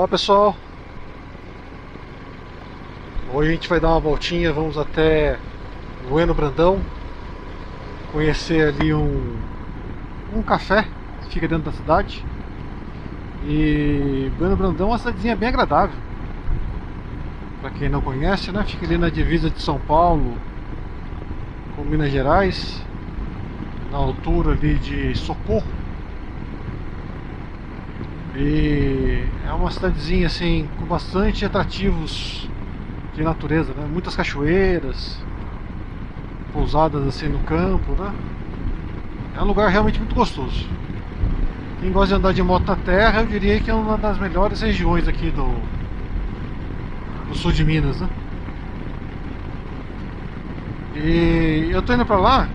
Olá pessoal, hoje a gente vai dar uma voltinha, vamos até Bueno Brandão, conhecer ali um café que fica dentro da cidade. E Bueno Brandão é uma cidadezinha bem agradável, para quem não conhece, né? Fica ali na divisa de São Paulo com Minas Gerais, na altura ali de Socorro. E é uma cidadezinha assim com bastante atrativos de natureza, né? Muitas cachoeiras, pousadas assim no campo, né? É um lugar realmente muito gostoso. Quem gosta de andar de moto na terra, eu diria que é uma das melhores regiões aqui do sul de Minas, né? E eu tô indo pra lá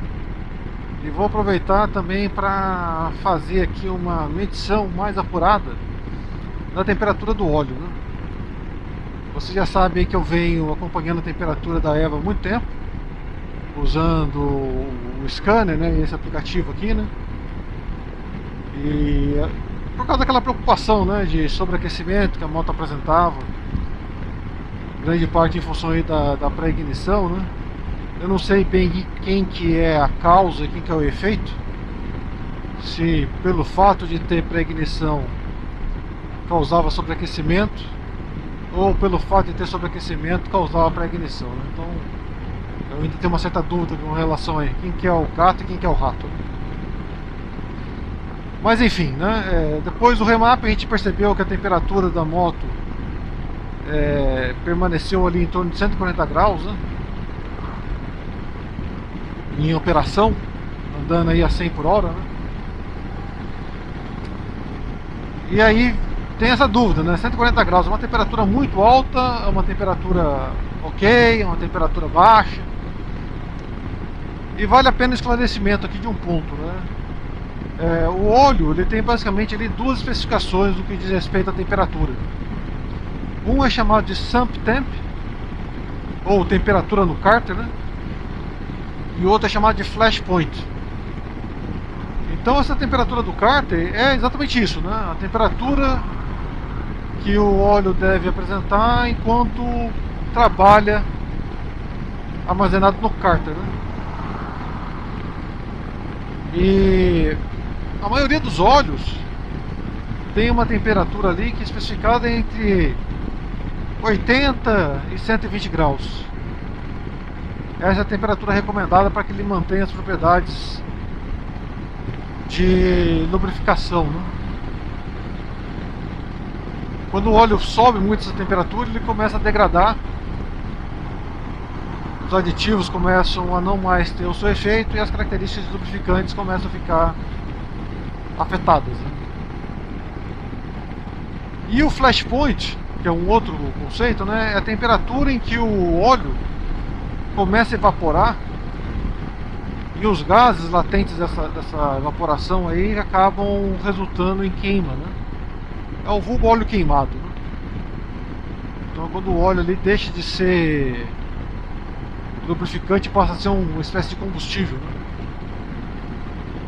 e vou aproveitar também para fazer aqui uma medição mais apurada da temperatura do óleo, né? Você já sabe aí que eu venho acompanhando a temperatura da Eva há muito tempo, usando o scanner, né, esse aplicativo aqui, né? E por causa daquela preocupação, né, de sobreaquecimento que a moto apresentava, grande parte em função aí da pré-ignição, né? Eu não sei bem quem que é a causa e quem que é o efeito. Se pelo fato de ter pré-ignição causava sobreaquecimento, ou pelo fato de ter sobreaquecimento causava pré-ignição, né? Então eu ainda tenho uma certa dúvida com relação a quem que é o gato e quem que é o rato, né? Mas enfim, né? Depois do remap a gente percebeu que a temperatura da moto permaneceu ali em torno de 140 graus, né? Em operação, andando aí a 100 por hora, né? E aí tem essa dúvida, né? 140 graus é uma temperatura muito alta, é uma temperatura ok, é uma temperatura baixa. E vale a pena o esclarecimento aqui de um ponto, né? O óleo ele tem basicamente ali duas especificações no que diz respeito à temperatura. Um é chamado de sump temp, ou temperatura no cárter, né? E o outro é chamado de flash point. Então essa temperatura do cárter é exatamente isso, né? A temperatura que o óleo deve apresentar enquanto trabalha armazenado no cárter, né? E a maioria dos óleos tem uma temperatura ali que é especificada entre 80 e 120 graus. Essa é a temperatura recomendada para que ele mantenha as propriedades de lubrificação, né? Quando o óleo sobe muito essa temperatura, ele começa a degradar, os aditivos começam a não mais ter o seu efeito e as características lubrificantes começam a ficar afetadas, né? E o flash point, que é um outro conceito, né, é a temperatura em que o óleo começa a evaporar e os gases latentes dessa evaporação aí acabam resultando em queima, né? É o vulgo óleo queimado, né? Então quando o óleo ali deixa de ser lubrificante, passa a ser uma espécie de combustível, né?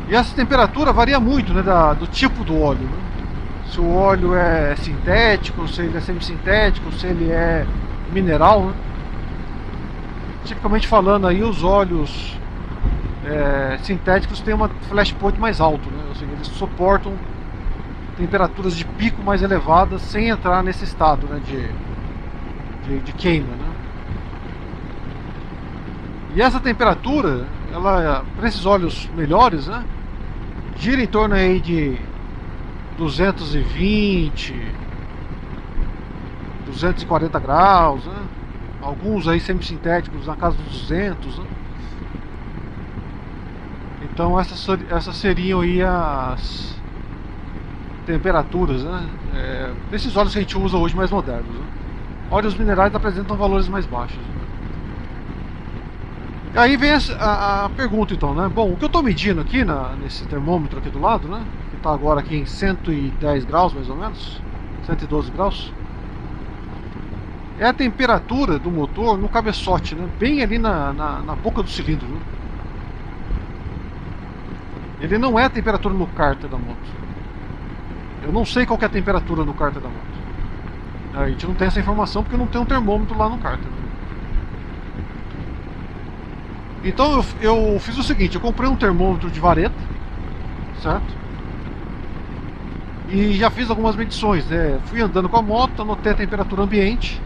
E essa temperatura varia muito, né, do tipo do óleo, né? Se o óleo é sintético, se ele é semissintético, se ele é mineral, né? Tipicamente falando aí, os óleos sintéticos têm uma flash point mais alto, né? Ou seja, eles suportam temperaturas de pico mais elevadas sem entrar nesse estado, né, de queima, né? E essa temperatura, ela, para esses óleos melhores, né, gira em torno aí de 220, 240 graus, né? Alguns aí semissintéticos na casa dos 200, né? Então essas seriam aí as temperaturas, né, desses óleos que a gente usa hoje mais modernos, né? Óleos minerais apresentam valores mais baixos, né? E aí vem a pergunta então, né? Bom, o que eu estou medindo aqui nesse termômetro aqui do lado, né, que está agora aqui em 110 graus mais ou menos, 112 graus, é a temperatura do motor no cabeçote, né? Bem ali na boca do cilindro, né? Ele não é a temperatura no cárter da moto. Eu não sei qual que é a temperatura no cárter da moto. A gente não tem essa informação porque não tem um termômetro lá no cárter. Então eu fiz o seguinte, eu comprei um termômetro de vareta, certo? E já fiz algumas medições, né? Fui andando com a moto, anotei a temperatura ambiente,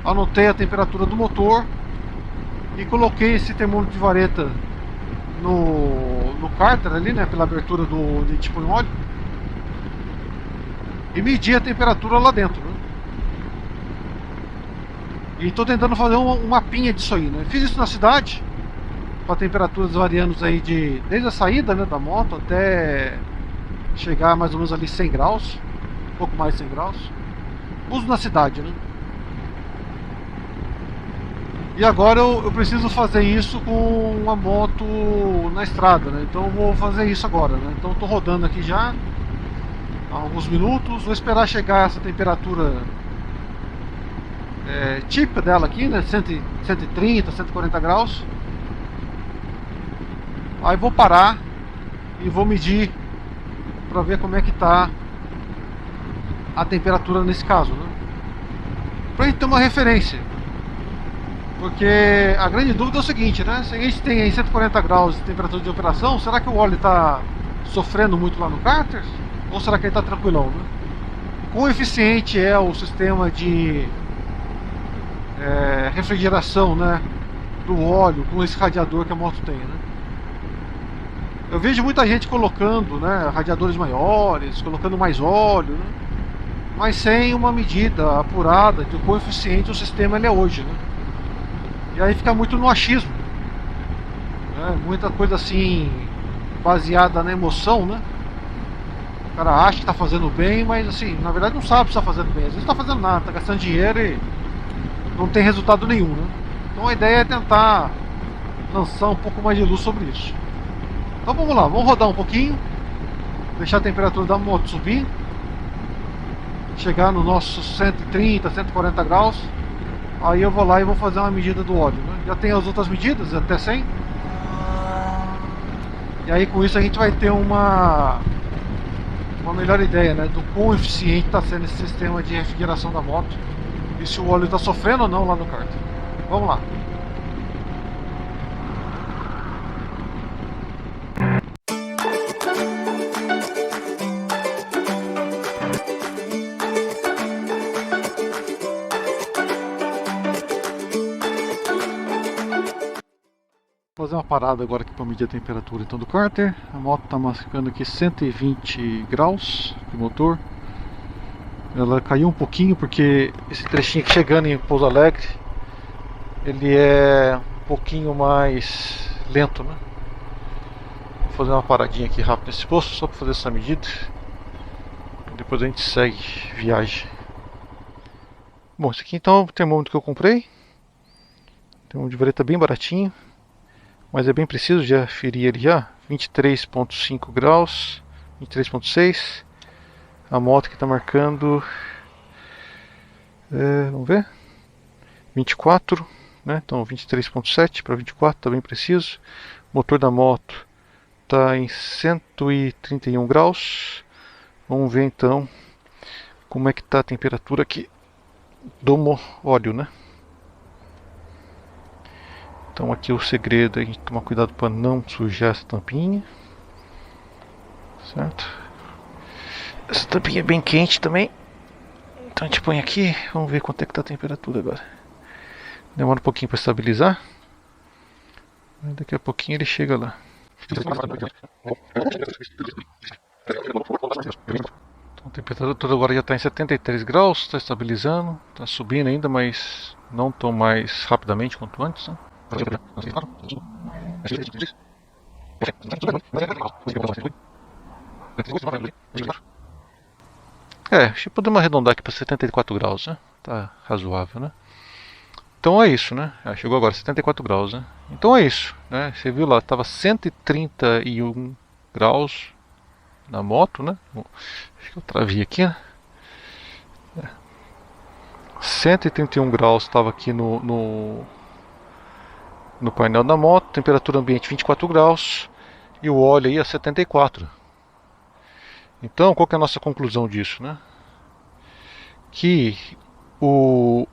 anotei a temperatura do motor e coloquei esse termômetro de vareta no cárter ali, né? Pela abertura do de tipo em óleo. E medi a temperatura lá dentro, né? E estou tentando fazer um mapinha disso aí, né? Fiz isso na cidade, com temperaturas variando aí desde a saída, né, da moto até chegar mais ou menos ali 100 graus, um pouco mais de 100 graus. Uso na cidade, né? E agora eu preciso fazer isso com uma moto na estrada, né? Então eu vou fazer isso agora, né? Então estou rodando aqui já há alguns minutos, vou esperar chegar essa temperatura típica dela aqui, né? 130, 140 graus. Aí vou parar e vou medir para ver como é que tá a temperatura nesse caso, né? Pra gente ter uma referência. Porque a grande dúvida é o seguinte, né? Se a gente tem aí 140 graus de temperatura de operação, será que o óleo está sofrendo muito lá no cárter? Ou será que ele está tranquilão, né? Quão eficiente é o sistema de refrigeração, né, do óleo com esse radiador que a moto tem, né? Eu vejo muita gente colocando, né, radiadores maiores, colocando mais óleo, né? Mas sem uma medida apurada de quão eficiente o sistema ele é hoje, né? E aí fica muito no achismo, né? Muita coisa assim baseada na emoção, né? O cara acha que está fazendo bem, mas assim, na verdade não sabe se está fazendo bem. Às vezes não está fazendo nada, está gastando dinheiro e não tem resultado nenhum, né? Então a ideia é tentar lançar um pouco mais de luz sobre isso. Então vamos lá, vamos rodar um pouquinho, deixar a temperatura da moto subir, chegar no nosso 130, 140 graus. Aí eu vou lá e vou fazer uma medida do óleo, né? Já tem as outras medidas, até 100. E aí com isso a gente vai ter uma melhor ideia, né, do quão eficiente está sendo esse sistema de refrigeração da moto e se o óleo está sofrendo ou não lá no cárter. Vamos lá. Vou fazer uma parada agora aqui para medir a temperatura então do cárter. A moto está marcando aqui 120 graus de motor. Ela caiu um pouquinho porque esse trechinho aqui chegando em Pouso Alegre, ele é um pouquinho mais lento, né? Vou fazer uma paradinha aqui rápido nesse posto só para fazer essa medida. Depois a gente segue viagem. Bom, esse aqui então é o termômetro que eu comprei. Tem um de vareta bem baratinho, mas é bem preciso, já feri ele já. 23,5 graus, 23,6. A moto que está marcando, vamos ver, 24, né? Então 23,7 para 24, está bem preciso. O motor da moto está em 131 graus. Vamos ver então como é que está a temperatura aqui do óleo, né? Então aqui o segredo é a gente tomar cuidado para não sujar essa tampinha, certo? Essa tampinha é bem quente também, então a gente põe aqui. Vamos ver quanto é que está a temperatura agora. Demora um pouquinho para estabilizar, mas daqui a pouquinho ele chega lá. Então a temperatura agora já está em 73 graus, está estabilizando, está subindo ainda, mas não tão mais rapidamente quanto antes, né? Acho que podemos arredondar aqui para 74 graus, né? Tá razoável, né? Então é isso, né? Chegou agora 74 graus, né? Então é isso, né? Você viu lá, estava 131 graus na moto, né? Acho que eu travei aqui, né? 131 graus estava aqui no painel da moto, temperatura ambiente 24 graus e o óleo aí a 74. Então, qual que é a nossa conclusão disso, né? que o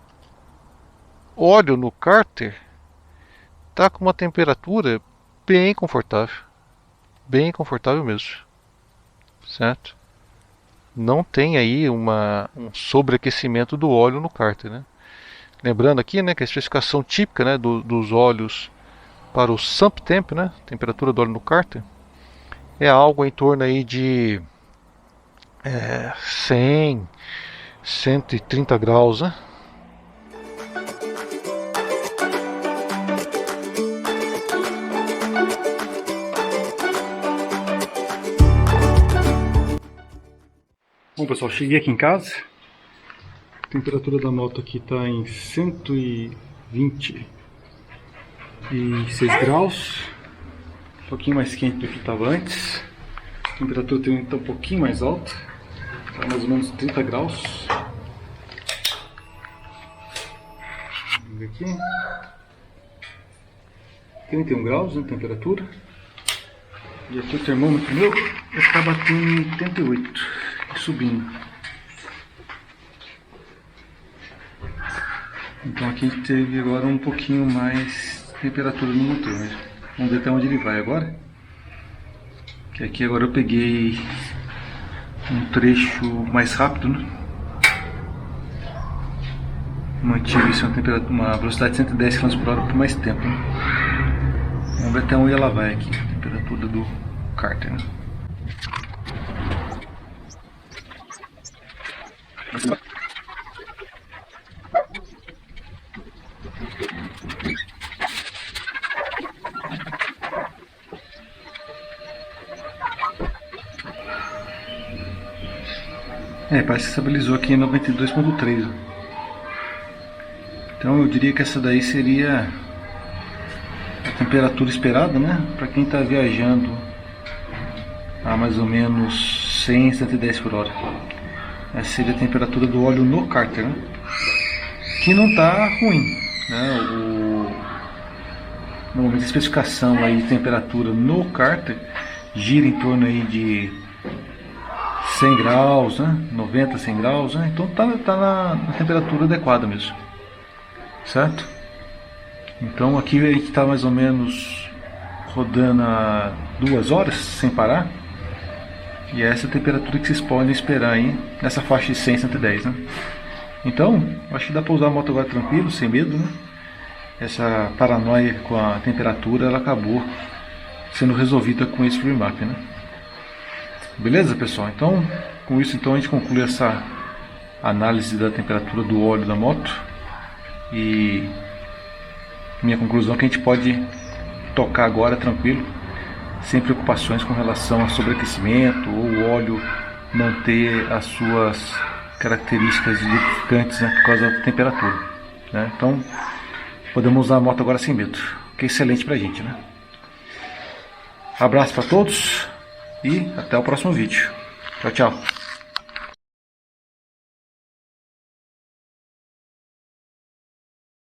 óleo no cárter está com uma temperatura bem confortável mesmo, certo? Não tem aí um sobreaquecimento do óleo no cárter, né? Lembrando aqui, né, que a especificação típica, né, dos óleos para o sump temp, né, temperatura do óleo no cárter, é algo em torno aí de 100, 130 graus, né? Bom, pessoal, cheguei aqui em casa. A temperatura da moto aqui está em 126 graus. Um pouquinho mais quente do que estava antes. A temperatura também está um pouquinho mais alta. Está mais ou menos 30 graus. Vamos ver aqui. 31 graus de temperatura. E aqui o termômetro meu está batendo em 88. Subindo. Então aqui a gente teve agora um pouquinho mais de temperatura no motor, né? Vamos ver até onde ele vai agora. Que aqui agora eu peguei um trecho mais rápido, né? Mantive isso uma velocidade de 110 km por hora por mais tempo, né? Vamos ver até onde ela vai aqui, a temperatura do cárter, né? Parece que estabilizou aqui em 92.3. Então eu diria que essa daí seria a temperatura esperada, né? Para quem está viajando a mais ou menos 100, 110 por hora. Essa seria a temperatura do óleo no cárter, né? Que não está ruim, né? Normalmente a especificação aí de temperatura no cárter gira em torno aí de 100 graus, né? 90, 100 graus, né? Então tá na temperatura adequada mesmo, certo? Então aqui a gente está mais ou menos rodando há 2 horas sem parar. E essa é a temperatura que vocês podem esperar aí nessa faixa de 100, 110, né? Então, acho que dá para usar a moto agora tranquilo, sem medo, né? Essa paranoia com a temperatura, ela acabou sendo resolvida com esse remap, né? Beleza, pessoal? Então, com isso então a gente conclui essa análise da temperatura do óleo da moto. E minha conclusão é que a gente pode tocar agora tranquilo, sem preocupações com relação a sobreaquecimento ou o óleo manter as suas características lubrificantes, né, por causa da temperatura, né? Então podemos usar a moto agora sem medo, que é excelente pra gente, né? Abraço para todos e até o próximo vídeo. Tchau, tchau.